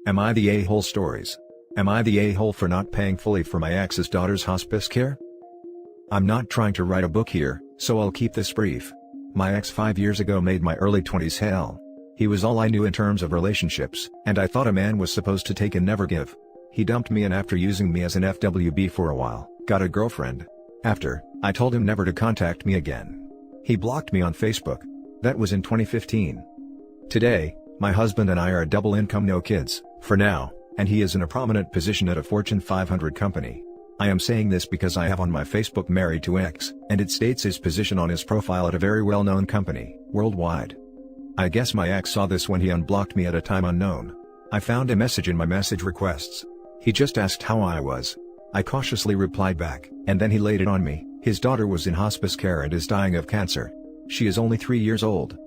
Am I the a-hole stories? Am I the a-hole for not paying fully for my ex's daughter's hospice care? I'm not trying to write a book here, so I'll keep this brief. My ex 5 years ago made my early 20s hell. He was all I knew in terms of relationships, and I thought a man was supposed to take and never give. He dumped me, and after using me as an FWB for a while, got a girlfriend. After, I told him never to contact me again. He blocked me on Facebook. That was in 2015. Today, my husband and I are a double income, no kids, for now, and he is in a prominent position at a Fortune 500 company. I am saying this because I have on my Facebook married to X, and it states his position on his profile at a very well-known company, worldwide. I guess my ex saw this when he unblocked me at a time unknown. I found a message in my message requests. He just asked how I was. I cautiously replied back, and then he laid it on me. His daughter was in hospice care and is dying of cancer. She is only 3 years old.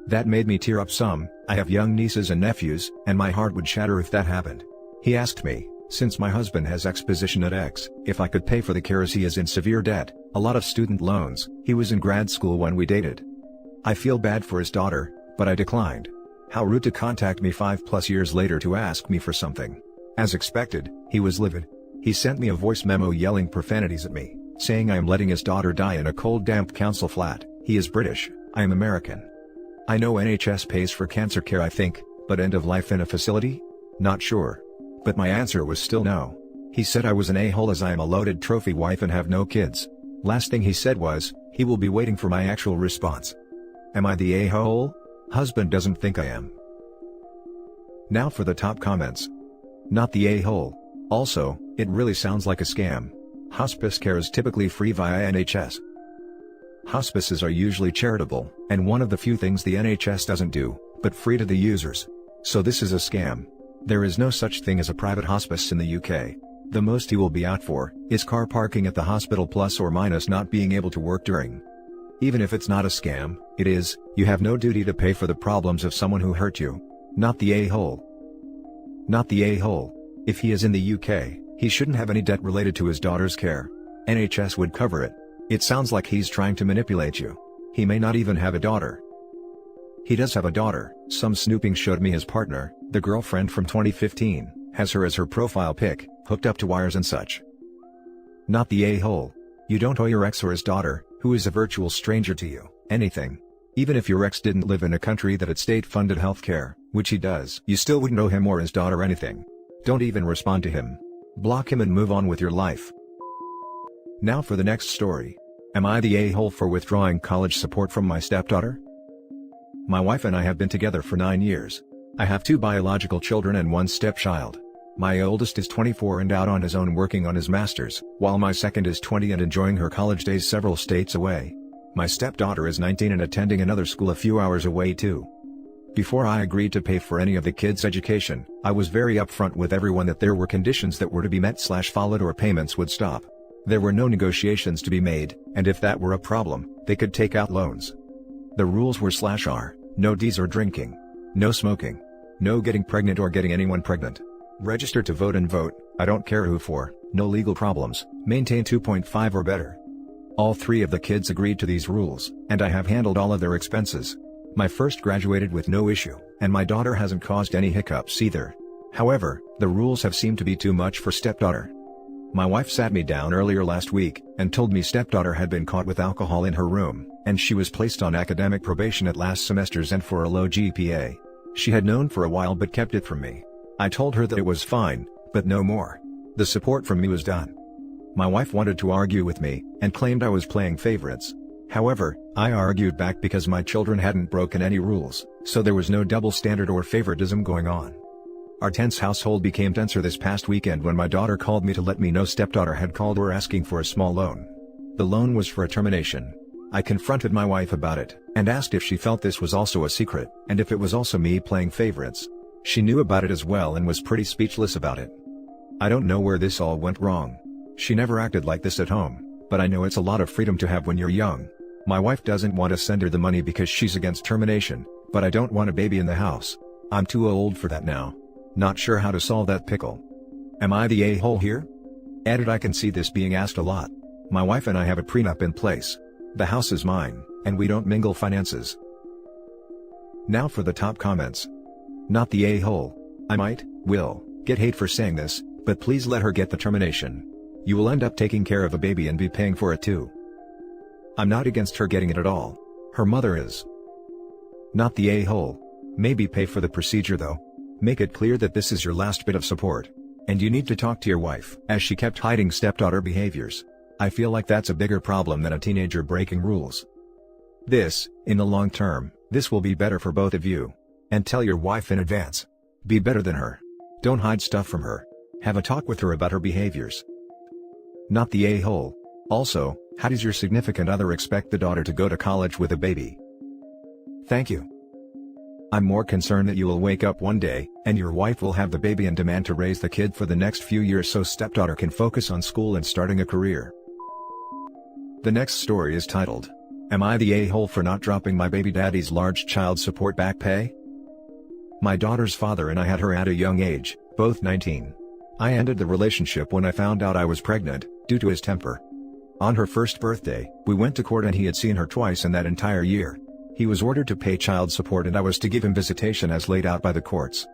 That made me tear up some. I have young nieces and nephews, and my heart would shatter if that happened. He asked me, since my husband has X position at X, if I could pay for the care as he is in severe debt, a lot of student loans. He was in grad school when we dated. I feel bad for his daughter, but I declined. How rude to contact me 5+ years later to ask me for something. As expected, he was livid. He sent me a voice memo yelling profanities at me, saying I am letting his daughter die in a cold, damp council flat. He is British, I am American. I know NHS pays for cancer care, I think, but end of life in a facility? Not sure. But my answer was still no. He said I was an a-hole as I am a loaded trophy wife and have no kids. Last thing he said was, he will be waiting for my actual response. Am I the a-hole? Husband doesn't think I am. Now for the top comments. Not the a-hole. Also, it really sounds like a scam. Hospice care is typically free via NHS. Hospices are usually charitable, and one of the few things the NHS doesn't do, but free to the users. So this is a scam. There is no such thing as a private hospice in the UK. The most he will be out for, is car parking at the hospital plus or minus not being able to work during. Even if it's not a scam, it is, you have no duty to pay for the problems of someone who hurt you. Not the a-hole. Not the a-hole. If he is in the UK, he shouldn't have any debt related to his daughter's care. NHS would cover it. It sounds like he's trying to manipulate you. He may not even have a daughter. He does have a daughter. Some snooping showed me his partner, the girlfriend from 2015, has her as her profile pic, hooked up to wires and such. Not the a-hole. You don't owe your ex or his daughter, who is a virtual stranger to you, anything. Even if your ex didn't live in a country that had state-funded healthcare, which he does, you still wouldn't owe him or his daughter anything. Don't even respond to him. Block him and move on with your life. Now for the next story. Am I the a-hole for withdrawing college support from my stepdaughter? My wife and I have been together for 9 years. I have 2 biological children and 1 stepchild. My oldest is 24 and out on his own working on his master's, while my second is 20 and enjoying her college days several states away. My stepdaughter is 19 and attending another school a few hours away too. Before I agreed to pay for any of the kids' education, I was very upfront with everyone that there were conditions that were to be met/followed or payments would stop. There were no negotiations to be made, and if that were a problem, they could take out loans. The rules were/are, no Ds or drinking. No smoking. No getting pregnant or getting anyone pregnant. Register to vote and vote, I don't care who for, no legal problems, maintain 2.5 or better. All 3 of the kids agreed to these rules, and I have handled all of their expenses. My first graduated with no issue, and my daughter hasn't caused any hiccups either. However, the rules have seemed to be too much for stepdaughter. My wife sat me down earlier last week, and told me stepdaughter had been caught with alcohol in her room, and she was placed on academic probation at last semester's end for a low GPA. She had known for a while but kept it from me. I told her that it was fine, but no more. The support from me was done. My wife wanted to argue with me, and claimed I was playing favorites. However, I argued back because my children hadn't broken any rules, so there was no double standard or favoritism going on. Our tense household became tenser this past weekend when my daughter called me to let me know stepdaughter had called her asking for a small loan. The loan was for a termination. I confronted my wife about it, and asked if she felt this was also a secret, and if it was also me playing favorites. She knew about it as well and was pretty speechless about it. I don't know where this all went wrong. She never acted like this at home, but I know it's a lot of freedom to have when you're young. My wife doesn't want to send her the money because she's against termination, but I don't want a baby in the house. I'm too old for that now. Not sure how to solve that pickle. Am I the a-hole here? Added, I can see this being asked a lot. My wife and I have a prenup in place. The house is mine, and we don't mingle finances. Now for the top comments. Not the a-hole. I might, Will get hate for saying this, but please let her get the termination. You will end up taking care of a baby and be paying for it too. I'm not against her getting it at all. Her mother is. Not the a-hole. Maybe pay for the procedure though. Make it clear that this is your last bit of support. And you need to talk to your wife, as she kept hiding stepdaughter behaviors. I feel like that's a bigger problem than a teenager breaking rules. In the long term, this will be better for both of you. And tell your wife in advance. Be better than her. Don't hide stuff from her. Have a talk with her about her behaviors. Not the a-hole. Also, how does your significant other expect the daughter to go to college with a baby? Thank you. I'm more concerned that you will wake up one day, and your wife will have the baby and demand to raise the kid for the next few years so stepdaughter can focus on school and starting a career. The next story is titled, Am I the a-hole for not dropping my baby daddy's large child support back pay? My daughter's father and I had her at a young age, both 19. I ended the relationship when I found out I was pregnant, due to his temper. On her first birthday, we went to court and he had seen her twice in that entire year. He was ordered to pay child support and I was to give him visitation as laid out by the courts.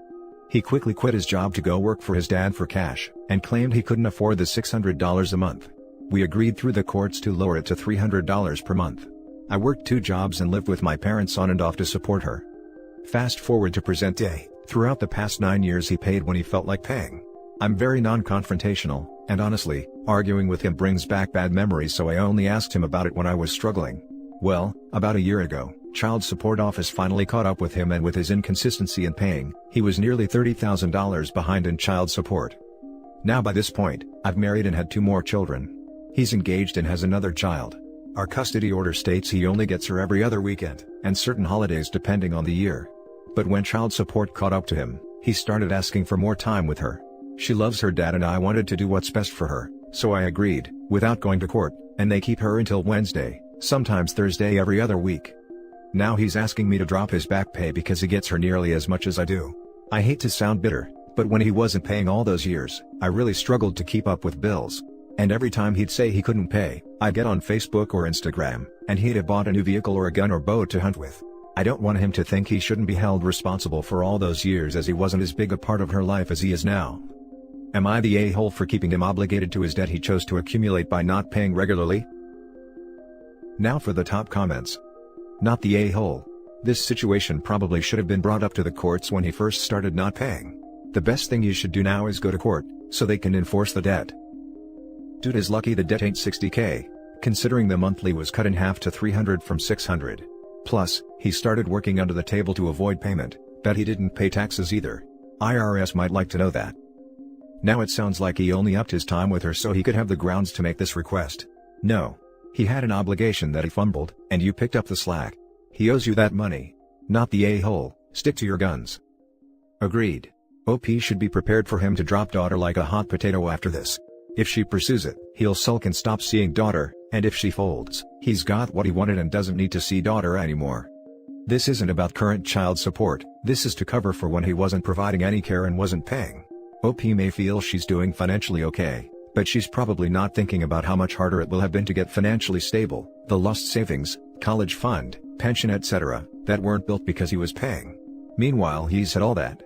He quickly quit his job to go work for his dad for cash, and claimed he couldn't afford the $600 a month. We agreed through the courts to lower it to $300 per month. I worked 2 jobs and lived with my parents on and off to support her. Fast forward to present day, throughout the past 9 years he paid when he felt like paying. I'm very non-confrontational, and honestly, arguing with him brings back bad memories, so I only asked him about it when I was struggling. Well, about a year ago, Child Support Office finally caught up with him, and with his inconsistency in paying, he was nearly $30,000 behind in child support. Now by this point, I've married and had 2 more children. He's engaged and has another child. Our custody order states he only gets her every other weekend, and certain holidays depending on the year. But when child support caught up to him, he started asking for more time with her. She loves her dad and I wanted to do what's best for her, so I agreed, without going to court, and they keep her until Wednesday, sometimes Thursday every other week. Now he's asking me to drop his back pay because he gets her nearly as much as I do. I hate to sound bitter, but when he wasn't paying all those years, I really struggled to keep up with bills. And every time he'd say he couldn't pay, I'd get on Facebook or Instagram, and he'd have bought a new vehicle or a gun or boat to hunt with. I don't want him to think he shouldn't be held responsible for all those years, as he wasn't as big a part of her life as he is now. Am I the a-hole for keeping him obligated to his debt he chose to accumulate by not paying regularly? Now for the top comments. Not the a-hole. This situation probably should have been brought up to the courts when he first started not paying. The best thing you should do now is go to court, so they can enforce the debt. Dude is lucky the debt ain't $60K, considering the monthly was cut in half to $300 from $600. Plus, he started working under the table to avoid payment. Bet he didn't pay taxes either. IRS might like to know that. Now it sounds like he only upped his time with her so he could have the grounds to make this request. No. He had an obligation that he fumbled, and you picked up the slack. He owes you that money. Not the a-hole. Stick to your guns. Agreed. OP should be prepared for him to drop daughter like a hot potato after this. If she pursues it, he'll sulk and stop seeing daughter, and if she folds, he's got what he wanted and doesn't need to see daughter anymore. This isn't about current child support, this is to cover for when he wasn't providing any care and wasn't paying. OP may feel she's doing financially okay, but she's probably not thinking about how much harder it will have been to get financially stable, the lost savings, college fund, pension etc., that weren't built because he was paying. Meanwhile he's had all that.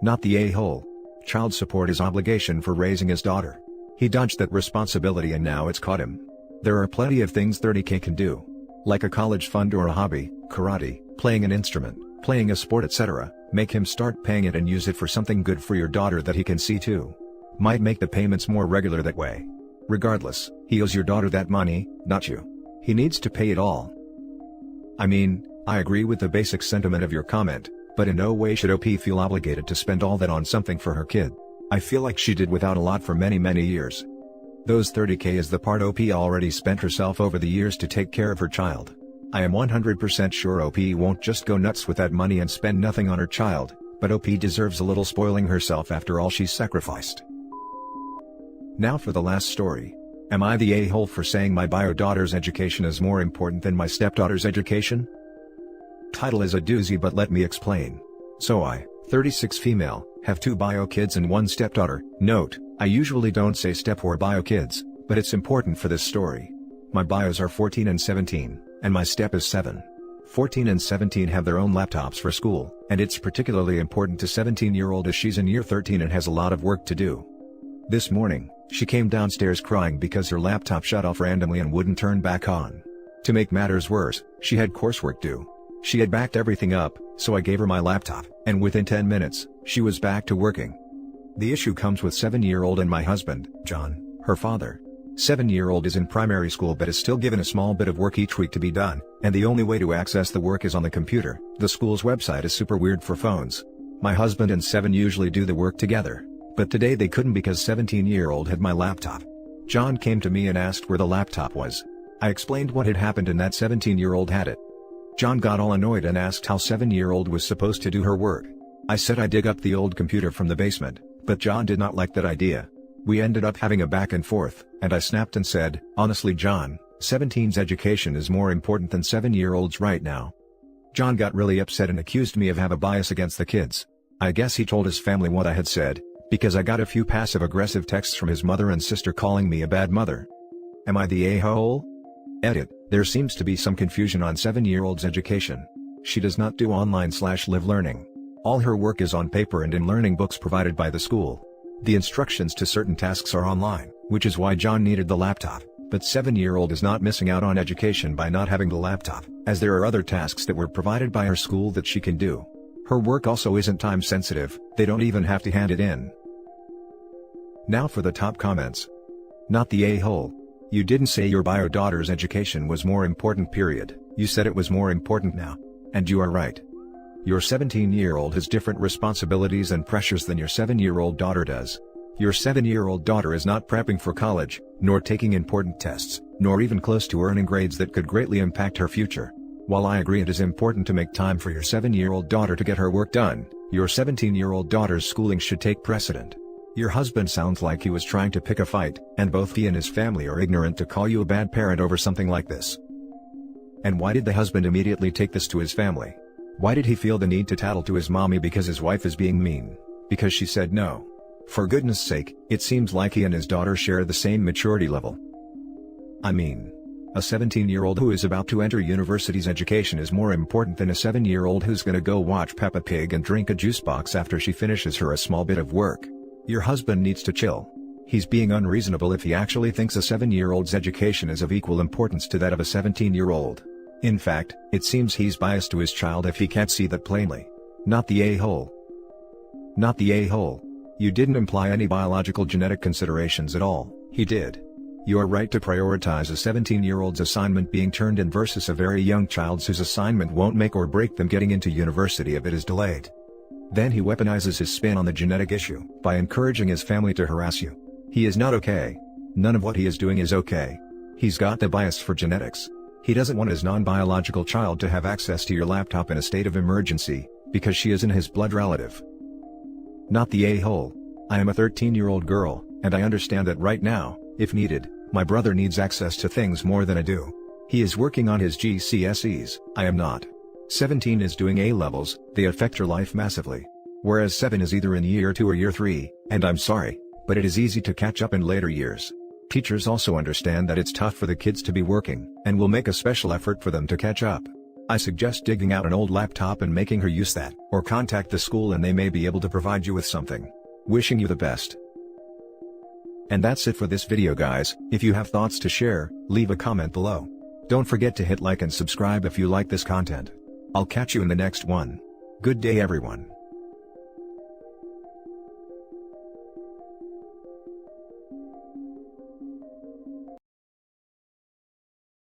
Not the a-hole. Child support is obligation for raising his daughter. He dodged that responsibility and now it's caught him. There are plenty of things $30K can do. Like a college fund or a hobby, karate, playing an instrument, playing a sport etc. Make him start paying it and use it for something good for your daughter that he can see too. Might make the payments more regular that way. Regardless, he owes your daughter that money, not you. He needs to pay it all. I mean, I agree with the basic sentiment of your comment, but in no way should OP feel obligated to spend all that on something for her kid. I feel like she did without a lot for many years. Those $30K is the part OP already spent herself over the years to take care of her child. I am 100% sure OP won't just go nuts with that money and spend nothing on her child, but OP deserves a little spoiling herself after all she's sacrificed. Now for the last story. Am I the a-hole for saying my bio daughter's education is more important than my stepdaughter's education? Title is a doozy, but let me explain. So I, 36 female, have 2 bio kids and 1 stepdaughter. Note, I usually don't say step or bio kids, but it's important for this story. My bios are 14 and 17, and my step is 7. 14 and 17 have their own laptops for school, and it's particularly important to 17-year-old as she's in year 13 and has a lot of work to do. This morning, she came downstairs crying because her laptop shut off randomly and wouldn't turn back on. To make matters worse, she had coursework due. She had backed everything up, so I gave her my laptop, and within 10 minutes, she was back to working. The issue comes with 7-year-old and my husband, John, her father. 7-year-old is in primary school but is still given a small bit of work each week to be done, and the only way to access the work is on the computer. The school's website is super weird for phones. My husband and 7 usually do the work together, but today they couldn't because 17-year-old had my laptop. John came to me and asked where the laptop was. I explained what had happened and that 17-year-old had it. John got all annoyed and asked how 7-year-old was supposed to do her work. I said I'd dig up the old computer from the basement, but John did not like that idea. We ended up having a back and forth, and I snapped and said, honestly John, 17's education is more important than 7-year-old's right now. John got really upset and accused me of having a bias against the kids. I guess he told his family what I had said, because I got a few passive-aggressive texts from his mother and sister calling me a bad mother. Am I the a-hole? Edit. There seems to be some confusion on 7-year-old's education. She does not do online/live learning. All her work is on paper and in learning books provided by the school. The instructions to certain tasks are online, which is why John needed the laptop, but 7-year-old is not missing out on education by not having the laptop, as there are other tasks that were provided by her school that she can do. Her work also isn't time sensitive, they don't even have to hand it in. Now for the top comments. Not the a-hole. You didn't say your bio daughter's education was more important period, you said it was more important now. And you are right. Your 17-year-old has different responsibilities and pressures than your 7-year-old daughter does. Your 7-year-old daughter is not prepping for college, nor taking important tests, nor even close to earning grades that could greatly impact her future. While I agree it is important to make time for your 7-year-old daughter to get her work done, your 17-year-old daughter's schooling should take precedent. Your husband sounds like he was trying to pick a fight, and both he and his family are ignorant to call you a bad parent over something like this. And why did the husband immediately take this to his family? Why did he feel the need to tattle to his mommy because his wife is being mean? Because she said no. For goodness sake, it seems like he and his daughter share the same maturity level. I mean, a 17-year-old who is about to enter university's education is more important than a 7-year-old who's gonna go watch Peppa Pig and drink a juice box after she finishes her a small bit of work. Your husband needs to chill. He's being unreasonable if he actually thinks a 7-year-old's education is of equal importance to that of a 17-year-old. In fact, it seems he's biased to his child if he can't see that plainly. Not the a-hole. Not the a-hole. You didn't imply any biological genetic considerations at all. He did. You are right to prioritize a 17-year-old's assignment being turned in versus a very young child's whose assignment won't make or break them getting into university if it is delayed. Then he weaponizes his spin on the genetic issue by encouraging his family to harass you. He is not okay. None of what he is doing is okay. He's got the bias for genetics. He doesn't want his non-biological child to have access to your laptop in a state of emergency, because she isn't his blood relative. Not the a-hole. I am a 13-year-old girl, and I understand that right now, if needed, my brother needs access to things more than I do. He is working on his GCSEs, I am not. 17 is doing A-levels, they affect her life massively. Whereas 7 is either in year 2 or year 3, and I'm sorry, but it is easy to catch up in later years. Teachers also understand that it's tough for the kids to be working, and will make a special effort for them to catch up. I suggest digging out an old laptop and making her use that, or contact the school and they may be able to provide you with something. Wishing you the best. And that's it for this video guys. If you have thoughts to share, leave a comment below. Don't forget to hit like and subscribe if you like this content. I'll catch you in the next one. Good day everyone.